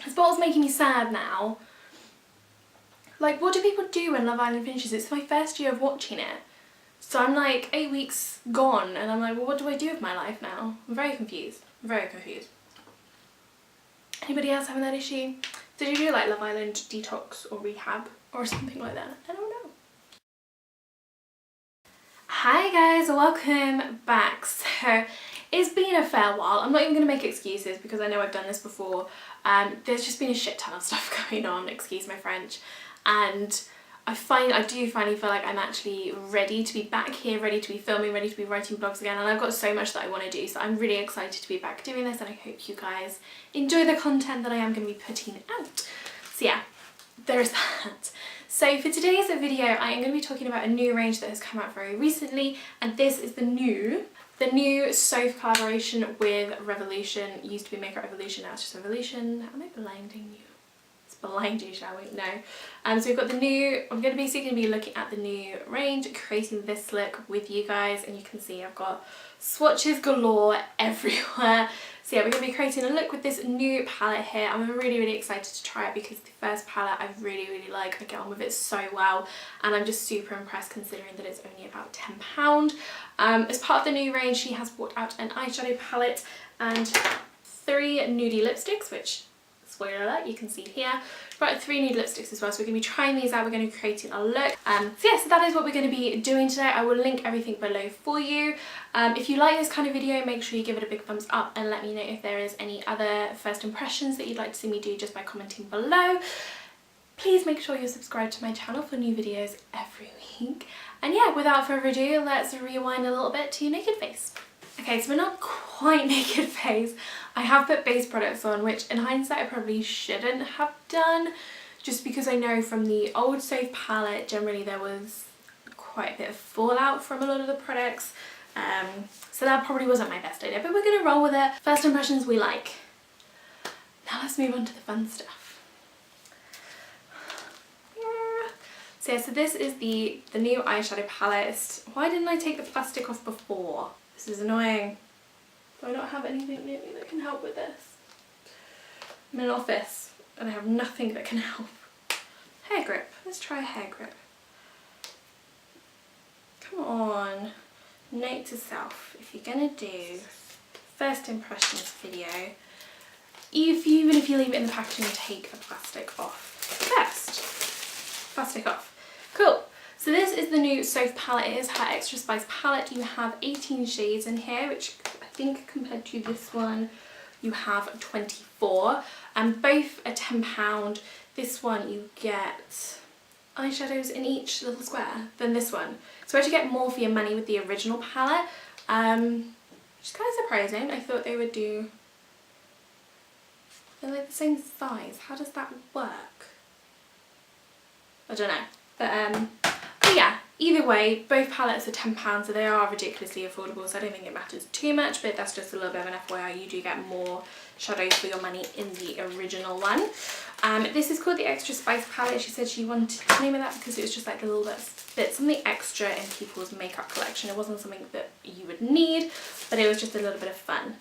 This bottle's making me sad now. Like, what do people do when Love Island finishes? It's my first year of watching it. So I'm like 8 weeks gone and I'm like, well, what do I do with my life now? I'm very confused. I'm very confused. Anybody else having that issue? Did you do like Love Island detox or rehab or something like that? I don't know. Hi guys, welcome back. So it's been a fair while. I'm not even going to make excuses because I know I've done this before. There's just been a shit ton of stuff going on, excuse my French, and I do finally feel like I'm actually ready to be back here, ready to be filming, ready to be writing blogs again, and I've got so much that I want to do, so I'm really excited to be back doing this, and I hope you guys enjoy the content that I am going to be putting out. So yeah, there is that. So for today's video I am going to be talking about a new range that has come out very recently, and this is the new Soph collaboration with Revolution. It used to be Makeup Revolution, now it's just Revolution. Am I blinding you? It's blind you, shall we? No. So we've got the new, I'm going to basically be looking at the new range, creating this look with you guys, and you can see I've got swatches galore everywhere. So yeah, we're going to be creating a look with this new palette here. I'm really excited to try it because the first palette I really like. I get on with it so well, and I'm just super impressed considering that it's only about £10. As part of the new range, she has brought out an eyeshadow palette and 3 nudie lipsticks, which, spoiler alert, you can see here. Right, 3 nude lipsticks as well, so we're going to be trying these out. We're going to be creating a look. So yeah, so that is what we're going to be doing today. I will link everything below for you. If you like this kind of video, make sure you give it a big thumbs up and let me know if there is any other first impressions that you'd like to see me do just by commenting below. Please make sure you're subscribed to my channel for new videos every week. And yeah, without further ado, let's rewind a little bit to naked face. Okay, so we're not quite naked face. I have put base products on, which in hindsight I probably shouldn't have done, just because I know from the old Soph palette generally there was quite a bit of fallout from a lot of the products, so that probably wasn't my best idea, but we're going to roll with it. First impressions we like. Now let's move on to the fun stuff. So yeah, so this is the new eyeshadow palette. Why didn't I take the plastic off before? This is annoying. Do I not have anything near me that can help with this? I'm in an office and I have nothing that can help. Hair grip. Let's try a hair grip. Come on. Note to self, if you're gonna do first impressions video, even if you leave it in the packaging, take the plastic off first. Plastic off. Cool. So this is the new Soph palette. It is her Extra Spice palette. You have 18 shades in here, which I think compared to this one you have 24, and both are £10. This one you get eyeshadows in each little square than this one, so you actually get more for your money with the original palette, which is kind of surprising. I thought they would do, they're like the same size. How does that work? I don't know, but yeah, either way, both palettes are £10, so they are ridiculously affordable, so I don't think it matters too much, but that's just a little bit of an FYI. You do get more shadows for your money in the original one. This is called the Extra Spice palette. She said she wanted to name it that because it was just like a little bit something extra in people's makeup collection. It wasn't something that you would need, but it was just a little bit of fun.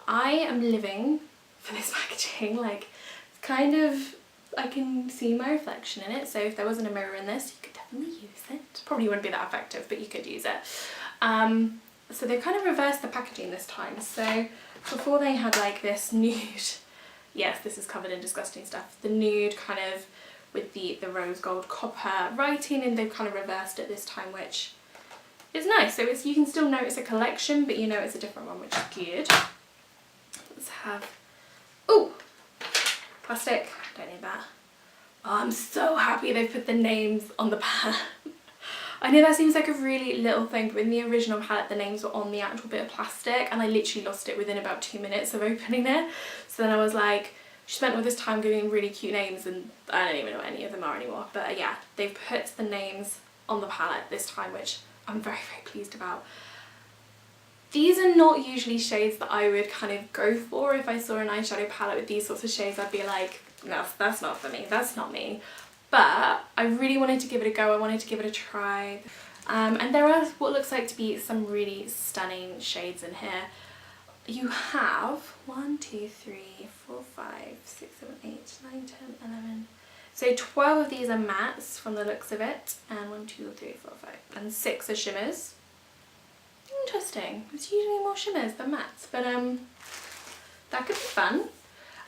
I am living for this packaging. Like, kind of, I can see my reflection in it, so if there wasn't a mirror in this, you could definitely use it. Probably wouldn't be that effective, but you could use it. So they've kind of reversed the packaging this time. So before they had like this nude, yes, this is covered in disgusting stuff, the nude kind of with the rose gold copper writing, and they've kind of reversed it this time, which is nice. So it's, you can still know it's a collection, but you know it's a different one, which is good. Let's have, ooh, plastic, don't need that. Oh, I'm so happy they've put the names on the palette. I know that seems like a really little thing, but in the original palette the names were on the actual bit of plastic, and I literally lost it within about 2 minutes of opening it. So then I was like, she spent all this time giving really cute names and I don't even know what any of them are anymore. But yeah, they've put the names on the palette this time, which I'm very pleased about. These are not usually shades that I would kind of go for. If I saw an eyeshadow palette with these sorts of shades, I'd be like, no, that's not for me, that's not me. But I really wanted to give it a go, I wanted to give it a try. And there are what looks like to be some really stunning shades in here. You have 1, 2, 3, 4, 5, 6, 7, 8, 9, 10, 11. So 12 of these are mattes from the looks of it, and 1, 2, 3, 4, 5, and 6 are shimmers. Interesting. There's usually more shimmers than mattes, but that could be fun.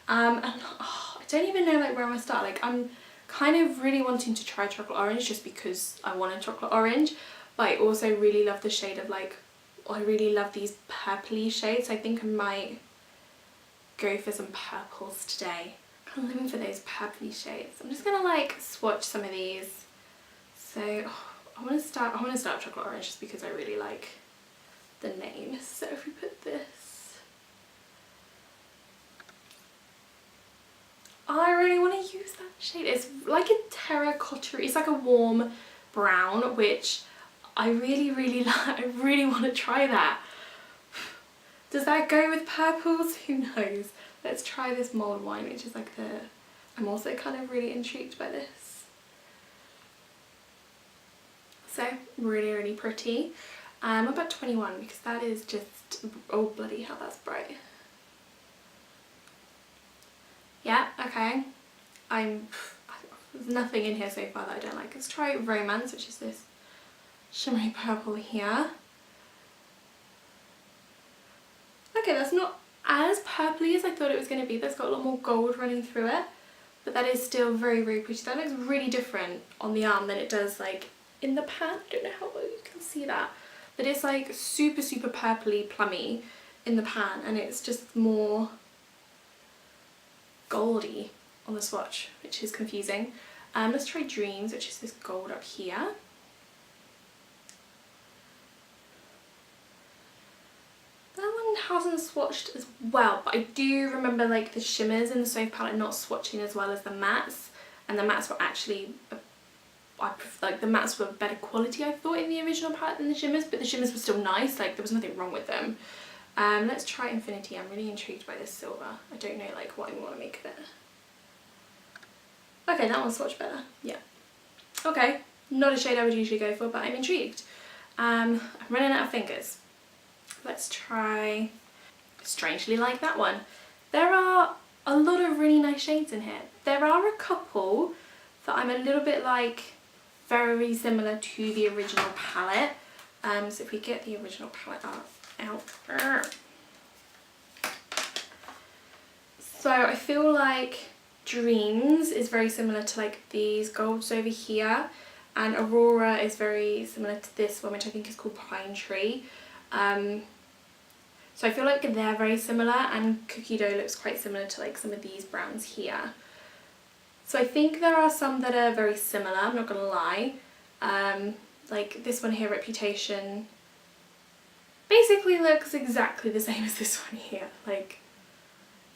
And I don't even know like where I'm gonna start. Like I'm kind of really wanting to try chocolate orange just because I want a chocolate orange, but I also really love the shade of like, I really love these purpley shades. I think I might go for some purples today. I'm living for those purpley shades. I'm just gonna like swatch some of these. So I want to start with chocolate orange just because I really like the name. So if we put this, I really want to use that shade. It's like a terracotta, it's like a warm brown, which I really like. I really want to try that. Does that go with purples? Who knows? Let's try this mulled wine, which is like the, I'm also kind of really intrigued by this. So really pretty. What about 21, because that is just, oh bloody hell, that's bright. Yeah, okay. There's nothing in here so far that I don't like. Let's try Romance, which is this shimmery purple here. Okay, that's not as purpley as I thought it was going to be. That's got a lot more gold running through it, but that is still very pretty. That looks really different on the arm than it does like in the pan. I don't know how well you can see that, but it's like super purpley plummy in the pan, and it's just more goldy on the swatch, which is confusing. Let's try Dreams, which is this gold up here. Hasn't swatched as well, but I do remember like the shimmers in the Soph palette not swatching as well as the mattes, and the mattes were actually like the mattes were better quality I thought in the original palette than the shimmers, but the shimmers were still nice, like there was nothing wrong with them. Let's try Infinity. I'm really intrigued by this silver. I don't know like what I want to make of it. Okay, that one swatched better. Yeah. Okay, not a shade I would usually go for, but I'm intrigued. I'm running out of fingers. Let's try Strangely Like that one. There are a lot of really nice shades in here. There are a couple that I'm a little bit like very similar to the original palette. So if we get the original palette out. So I feel like Dreams is very similar to like these golds over here, and Aurora is very similar to this one, which I think is called Pine Tree. So I feel like they're very similar, and Cookie Dough looks quite similar to like some of these browns here. So I think there are some that are very similar, I'm not gonna lie. Like this one here, Reputation, basically looks exactly the same as this one here. Like,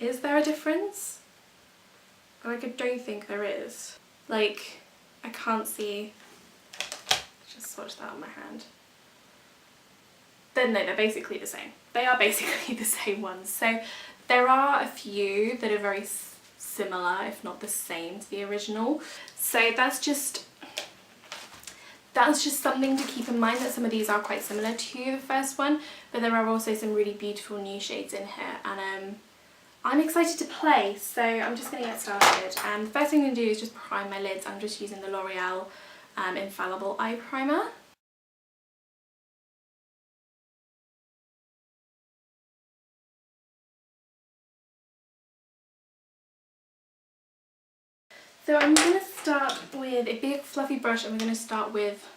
is there a difference? Like, I don't think there is. Like, I can't see. Just swatch that on my hand. Then no, they're basically the same. They are basically the same ones. So there are a few that are very similar, if not the same, to the original. So that's just something to keep in mind, that some of these are quite similar to the first one, but there are also some really beautiful new shades in here, and I'm excited to play. So I'm just going to get started, and the first thing I'm going to do is just prime my lids. I'm just using the L'Oreal Infallible Eye Primer. So I'm going to start with a big fluffy brush, and we're going to start with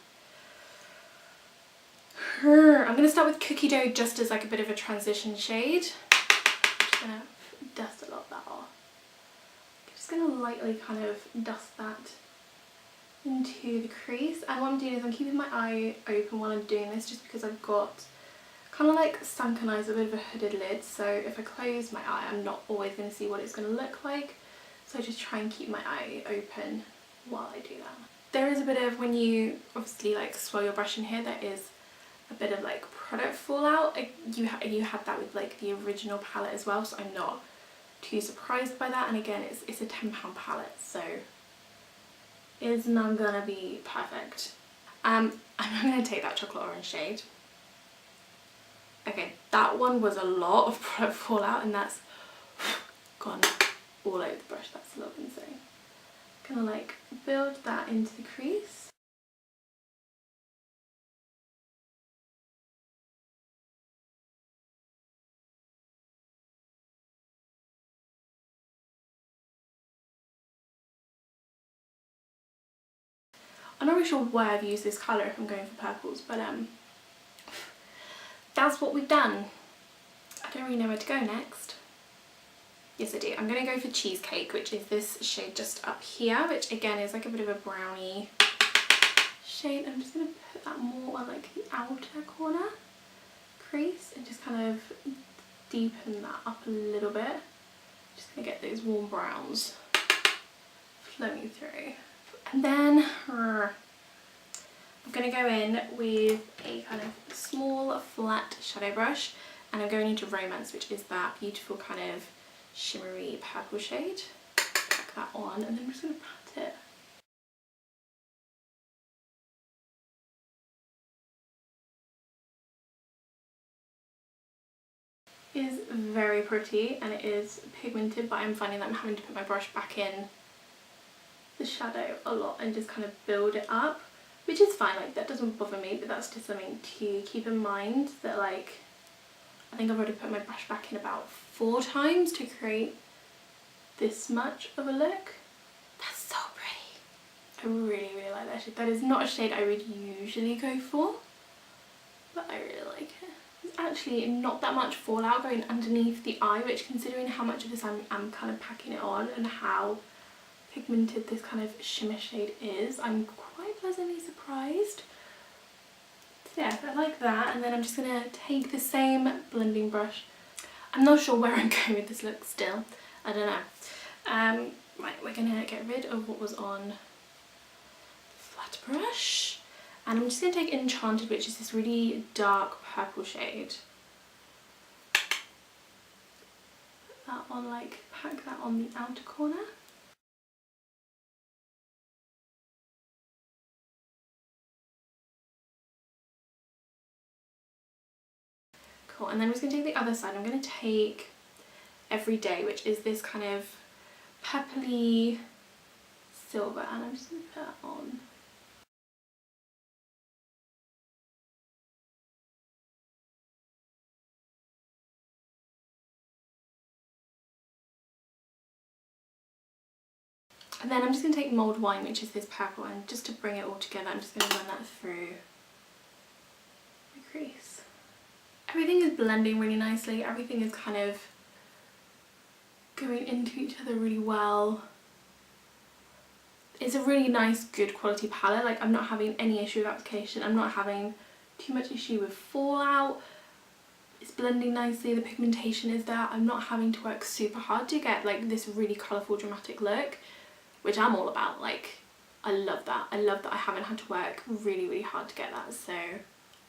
Cookie Dough, just as like a bit of a transition shade. I'm just going to dust a lot of that off. I'm just going to lightly kind of dust that into the crease, and what I'm doing is I'm keeping my eye open while I'm doing this, just because I've got kind of like sunken eyes, a bit of a hooded lid, so if I close my eye I'm not always going to see what it's going to look like. So I just try and keep my eye open while I do that. There is a bit of, when you obviously like swirl your brush in here, there is a bit of like product fallout. You had that with like the original palette as well, so I'm not too surprised by that. And again, it's a £10 palette, so it's not gonna be perfect. I'm going to take that chocolate orange shade. Okay, that one was a lot of product fallout, and that's gone. all over the brush, that's a little insane. Gonna like build that into the crease. I'm not really sure why I've used this colour if I'm going for purples, but that's what we've done. I don't really know where to go next. Yes I do. I'm going to go for Cheesecake, which is this shade just up here, which again is like a bit of a brownie shade. I'm just going to put that more on like the outer corner crease and just kind of deepen that up a little bit. Just going to get those warm browns flowing through. And then I'm going to go in with a kind of small flat shadow brush, and I'm going into Romance, which is that beautiful kind of shimmery purple shade. Pack that on, and then I'm just going to pat it. It is very pretty and it is pigmented, but I'm finding that I'm having to put my brush back in the shadow a lot and just kind of build it up, which is fine, like that doesn't bother me, but that's just something to keep in mind, that like I think I've already put my brush back in about 4 times to create this much of a look. That's so pretty. I really like that shade. That is not a shade I would usually go for, but I really like it. There's actually not that much fallout going underneath the eye, which, considering how much of this I'm kind of packing it on and how pigmented this kind of shimmer shade is, I'm quite pleasantly surprised. So yeah, I like that. And then I'm just going to take the same blending brush. I'm not sure where I'm going with this look still. I don't know. Right, we're going to get rid of what was on the flat brush. And I'm just going to take Enchanted, which is this really dark purple shade. Put that on, like, pack that on the outer corner. Cool, and then I'm just going to take the other side. I'm going to take Everyday, which is this kind of purpley silver, and I'm just going to put that on. And then I'm just going to take Mulled Wine, which is this purple, and just to bring it all together, I'm just going to run that through the crease. Everything is blending really nicely. Everything is kind of going into each other really well. It's a really nice, good quality palette. Like, I'm not having any issue with application. I'm not having too much issue with fallout. It's blending nicely. The pigmentation is there. I'm not having to work super hard to get like this really colourful, dramatic look, which I'm all about. Like, I love that. I love that I haven't had to work really hard to get that. So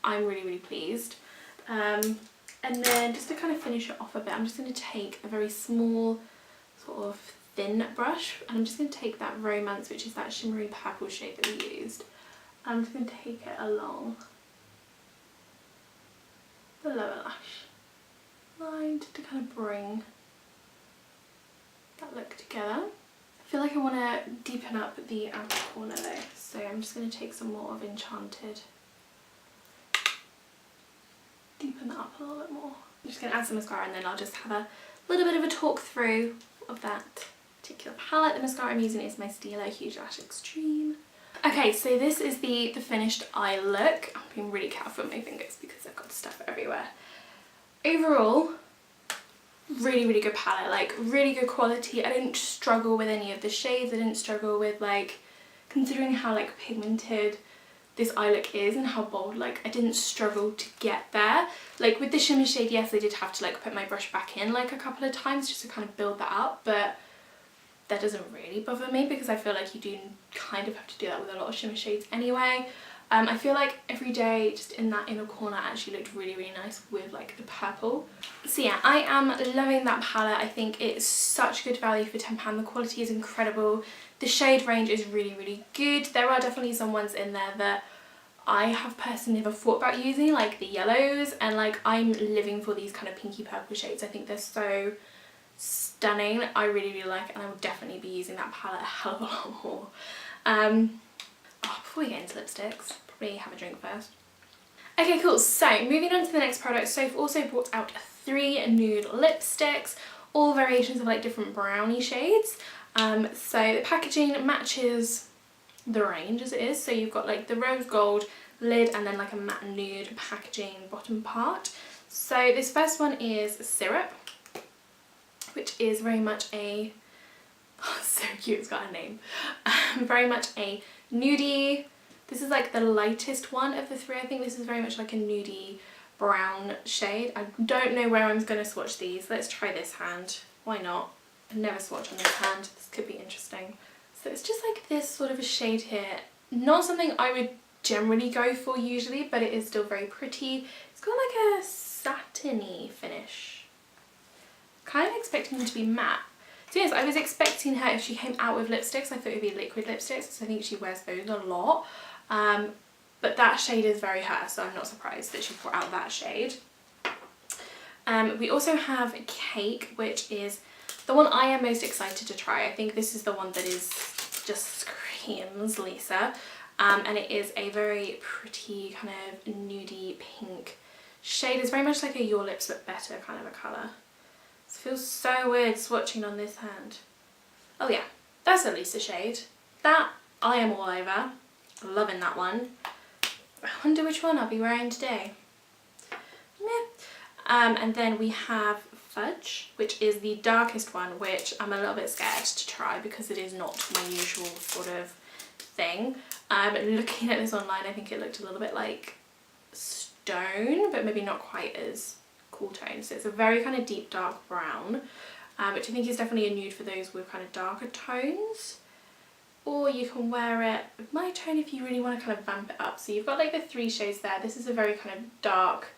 I'm really pleased. And then just to kind of finish it off a bit, I'm just going to take a very small sort of thin brush, and I'm just going to take that Romance, which is that shimmery purple shade that we used. I'm just going to take it along the lower lash line just to kind of bring that look together. I feel like I want to deepen up the outer corner though, so I'm just going to take some more of Enchanted. Deepen that up a little bit more. I'm just going to add some mascara, and then I'll just have a little bit of a talk through of that particular palette. The mascara I'm using is my Stila Huge Lash Extreme. Okay, so this is the finished eye look. I'm being really careful with my fingers because I've got stuff everywhere. Overall, really good palette, like really good quality. I didn't struggle with any of the shades. I didn't struggle with, like, considering how like pigmented this eye look is and how bold, like I didn't struggle to get there. Like with the shimmer shade, yes, I did have to like put my brush back in like a couple of times just to kind of build that up, but that doesn't really bother me because I feel like you do kind of have to do that with a lot of shimmer shades anyway. I feel like Everyday just in that inner corner actually looked really nice with like the purple. So yeah, I am loving that palette. I think it's such good value for £10. The quality is incredible. The shade range is really good. There are definitely some ones in there that I have personally never thought about using, like the yellows, and like I'm living for these kind of pinky purple shades. I think they're so stunning. I really, really like it, and I will definitely be using that palette a hell of a lot more. Before we get into lipsticks, probably have a drink first. Okay, cool. So moving on to the next product, Soph also brought out 3 nude lipsticks, all variations of like different brownie shades. So the packaging matches the range as it is. So you've got like the rose gold lid and then like a matte nude packaging bottom part. So this first one is Syrup, which is very much a, oh, so cute, it's got a name, very much a nudie. This is like the lightest one of the 3. I think this is very much like a nudie brown shade. I don't know where I'm going to swatch these. Let's try this hand. Why not? I've never swatched on this hand. This could be interesting. So it's just like this sort of a shade here. Not something I would generally go for usually, but it is still very pretty. It's got like a satiny finish. Kind of expecting them to be matte. So yes, I was expecting her, if she came out with lipsticks, I thought it would be liquid lipsticks, because I think she wears those a lot. But that shade is very her, so I'm not surprised that she brought out that shade. We also have Cake, which is the one I am most excited to try. I think this is the one that is just screams Lisa. And it is a very pretty kind of nudie pink shade. It's very much like a Your Lips But Better kind of a colour. It feels so weird swatching on this hand. Oh yeah, that's a Lisa shade. That I am all over. Loving that one. I wonder which one I'll be wearing today. Meh. And then we have Fudge, which is the darkest one, which I'm a little bit scared to try because it is not my usual sort of thing. Looking at this online, I think it looked a little bit like stone, but maybe not quite as cool tone. So it's a very kind of deep dark brown, which I think is definitely a nude for those with kind of darker tones. Or you can wear it with my tone if you really want to kind of vamp it up. So you've got like the 3 shades there. This is a very kind of dark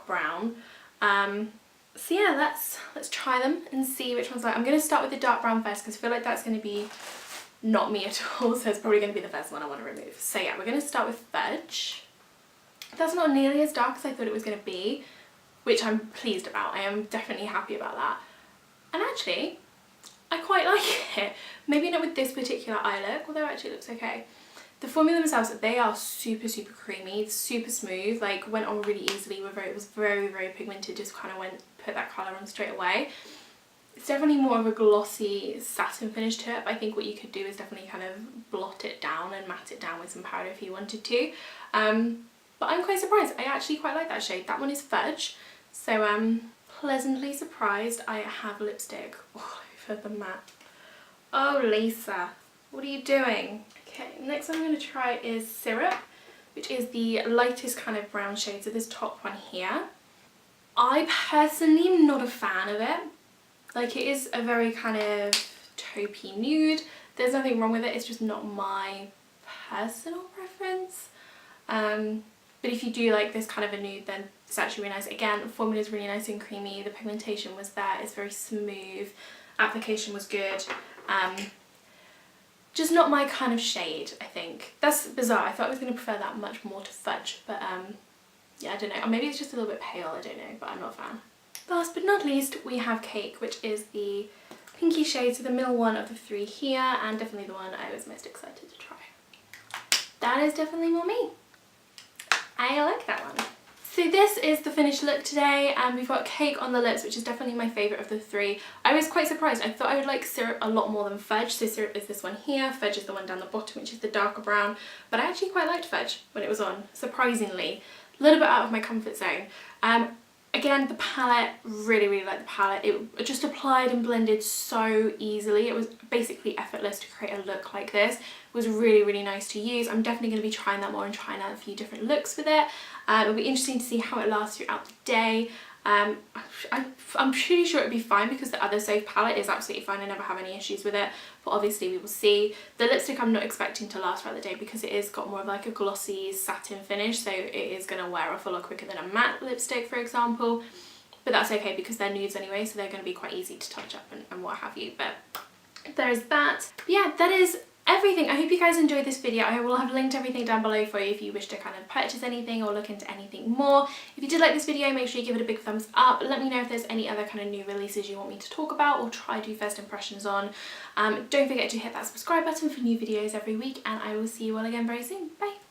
brown. So yeah, let's try them and see which one's like. I'm going to start with the dark brown first because I feel like that's going to be not me at all, so it's probably going to be the first one I want to remove. So yeah, we're going to start with Fudge. That's not nearly as dark as I thought it was going to be, which I'm pleased about. I am definitely happy about that. And actually, I quite like it. Maybe not with this particular eye look, although actually it looks okay. The formula themselves, they are super, super creamy, super smooth, like went on really easily. It was very, very pigmented, just kind of put that colour on straight away. It's definitely more of a glossy satin finish to it, but I think what you could do is definitely kind of blot it down and matte it down with some powder if you wanted to. But I'm quite surprised. I actually quite like that shade. That one is Fudge, so pleasantly surprised. I have lipstick all over the matte. Oh Lisa, what are you doing? Okay, next one I'm going to try is Syrup, which is the lightest kind of brown shade, so this top one here. I personally am not a fan of it. Like, it is a very kind of taupey nude. There's nothing wrong with it, it's just not my personal preference. But if you do like this kind of a nude, then it's actually really nice. Again, the formula is really nice and creamy. The pigmentation was there. It's very smooth. Application was good. Just not my kind of shade, I think. That's bizarre. I thought I was going to prefer that much more to Fudge, but yeah, I don't know. Or maybe it's just a little bit pale, I don't know, but I'm not a fan. Last but not least, we have Cake, which is the pinky shade, so the middle one of the 3 here, and definitely the one I was most excited to try. That is definitely more me. I like that one. So this is the finished look today, and we've got Cake on the lips, which is definitely my favourite of the 3. I was quite surprised. I thought I would like Syrup a lot more than Fudge. So Syrup is this one here, Fudge is the one down the bottom, which is the darker brown. But I actually quite liked Fudge when it was on, surprisingly. A little bit out of my comfort zone. Again, the palette, really, really like the palette. It just applied and blended so easily. It was basically effortless to create a look like this. It was really, really nice to use. I'm definitely going to be trying that more and trying out a few different looks with it. It'll be interesting to see how it lasts throughout the day. I'm pretty sure it'll be fine because the other Soph palette is absolutely fine. I never have any issues with it, but obviously we will see. The lipstick I'm not expecting to last throughout the day because it is got more of like a glossy satin finish, so it is going to wear off a lot quicker than a matte lipstick, for example. But that's okay because they're nudes anyway, so they're going to be quite easy to touch up and what have you. But there is that. But yeah, that is everything. I hope you guys enjoyed this video. I will have linked everything down below for you if you wish to kind of purchase anything or look into anything more. If you did like this video, make sure you give it a big thumbs up. Let me know if there's any other kind of new releases you want me to talk about or try to do first impressions on. Don't forget to hit that subscribe button for new videos every week, and I will see you all again very soon. Bye!